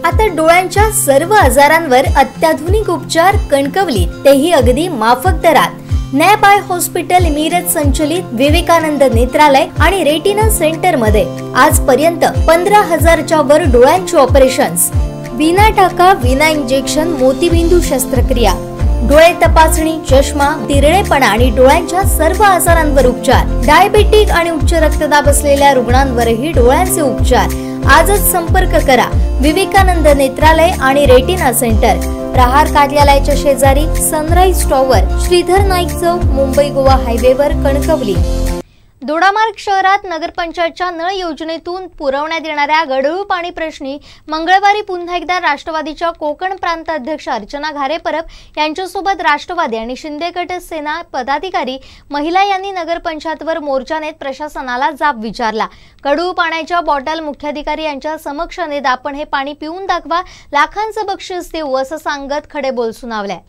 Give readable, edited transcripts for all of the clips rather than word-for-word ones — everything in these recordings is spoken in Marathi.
आता डोळ्यांच्या सर्व आजारांवर अत्याधुनिक उपचार कणकवलीत, तेही अगदी माफक दरात। नॅप आय हॉस्पिटल मिरज संचलित विवेकानंद नेत्रालय आणि रेटिना सेंटर मध्ये आजपर्यंत 15,000च्या वर डोळ्यांची ऑपरेशन्स, विना टाका विना इंजेक्शन मोतीबिंदू शस्त्रक्रिया, डोळे तपासणी, चष्मा, तिरळेपणा आणि डोळ्यांच्या सर्व आजारांवर उपचार, डायबिटिक आणि उच्च रक्तदाब असलेल्या रुग्णांवरही डोळ्यांचे उपचार। आजच संपर्क करा विवेकानंद नेत्रालय आणि रेटिना सेंटर, प्रहार कार्यालयाच्या शेजारी, सनराइज टॉवर, श्रीधर नाईक चौक, मुंबई गोवा हायवेवर, कणकवली। दोडामार्ग शहरात नगरपंचायतच्या नळ योजनेतून पुरवण्यात येणाऱ्या गढूळ पाणी प्रश्नी मंगळवारी पुन्हा एकदा राष्ट्रवादीच्या कोकण प्रांत अध्यक्ष अर्चना घारे परब यांच्यासोबत राष्ट्रवादी आणि शिंदे गट सेना पदाधिकारी, महिला यांनी नगरपंचायतवर मोर्चा नेत प्रशासनाला जाब विचारला। गढूळ पाण्याच्या बॉटल मुख्याधिकारी यांच्या समक्ष नेत आपण हे पाणी पिऊन दाखवा, लाखांचं बक्षीस देऊ असं सांगत खडेबोल सुनावले।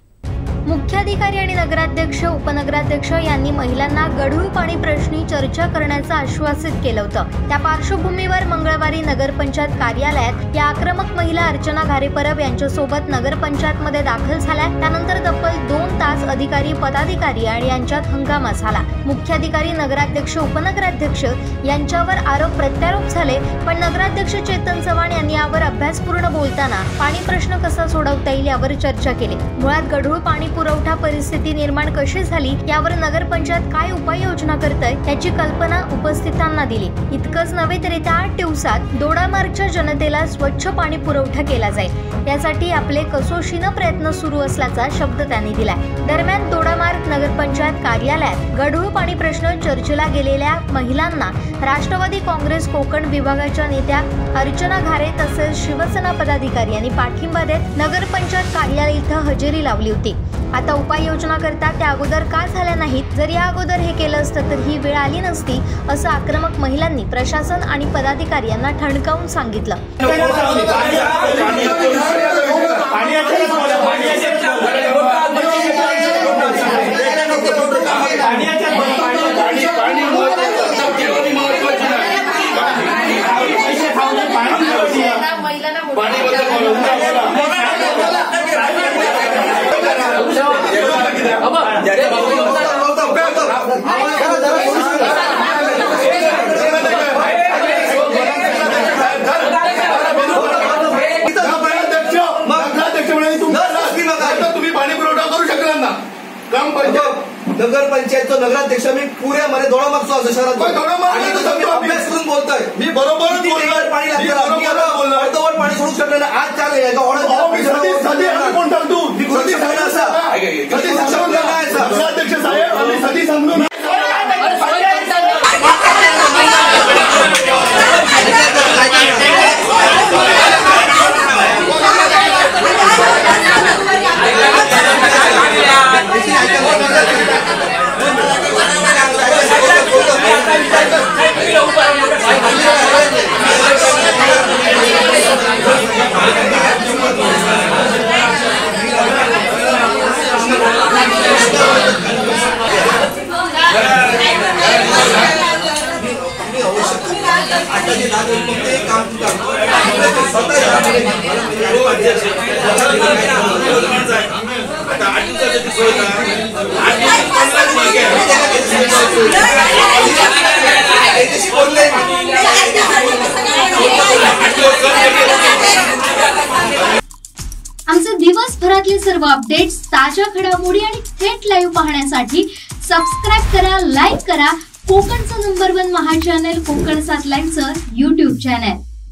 मुख्याधिकारी आणि नगराध्यक्ष, उपनगराध्यक्ष यांनी महिलांना गढूळ पाणी प्रश्नी चर्चा करण्याचं आश्वासित केलं होतं। त्या पार्श्वभूमीवर मंगळवारी नगरपंचायत कार्यालयात या आक्रमक महिला अर्चना घारे परब यांच्यासोबत नगरपंचायत मध्ये दाखल झाल्या। त्यानंतर तब्बल 2 तास अधिकारी, पदाधिकारी आणि यांच्यात हंगामा झाला। मुख्याधिकारी, नगराध्यक्ष, उपनगराध्यक्ष यांच्यावर आरोप प्रत्यारोप झाले, पण नगराध्यक्ष चेतन चव्हाण यांनी यावर अभ्यासपूर्ण बोलताना पाणी प्रश्न कसा सोडवता येईल यावर चर्चा केली। मुळात गढूळ पाणी पुरवठा परिस्थिती निर्माण कशी झाली यावर नगरपंचायत काय उपाययोजना करते याची कल्पना उपस्थितांना दिली। इतकंच नव्हे तर येत्या 8 दिवसात दोडामार्गच्या जनतेला स्वच्छ पाणी पुरवठा केला जाईल, यासाठी आपले कसोशीनं प्रयत्न सुरू असल्याचा शब्द त्यांनी दिलाय। दरम्यान दोडामार्ग नगरपंचायत कार्यालयात गढूळ पाणी प्रश्न चर्चेला गेलेल्या महिलांना राष्ट्रवादी काँग्रेस कोकण विभागाच्या नेत्या अर्चना घारे तसेच शिवसेना पदाधिकारी यांनी पाठिंबा देत नगरपंचायत कार्यालय इथं हजेरी लावली होती। आता उपाययोजना करता त्या अगोदर का झाल्या नाहीत? जर या अगोदर हे केलं असतं तर ही वेळ आली नसती, असं आक्रमक महिलांनी प्रशासन आणि पदाधिकारी यांना ठणकावून सांगितलं। नगर पंचायत नगराध्यक्ष मी पुण्यामध्ये दोडामार्ग शहरात अभ्यास करून बोलतोय। मी बरोबर पाणी लागतं, पाणी सोडू शकलं नाही। आज चालू नगराध्यक्ष साहेब आम्ही सदी समजून आमचे दिवसभरातले सर्व अपडेट्स, ताज्या घडामोडी आणि थेट लाईव्ह पाहण्यासाठी सबस्क्राइब करा, लाईक करा कोकणचं नंबर 1 महा चॅनल कोकण 7 लाईनचं YouTube चॅनल।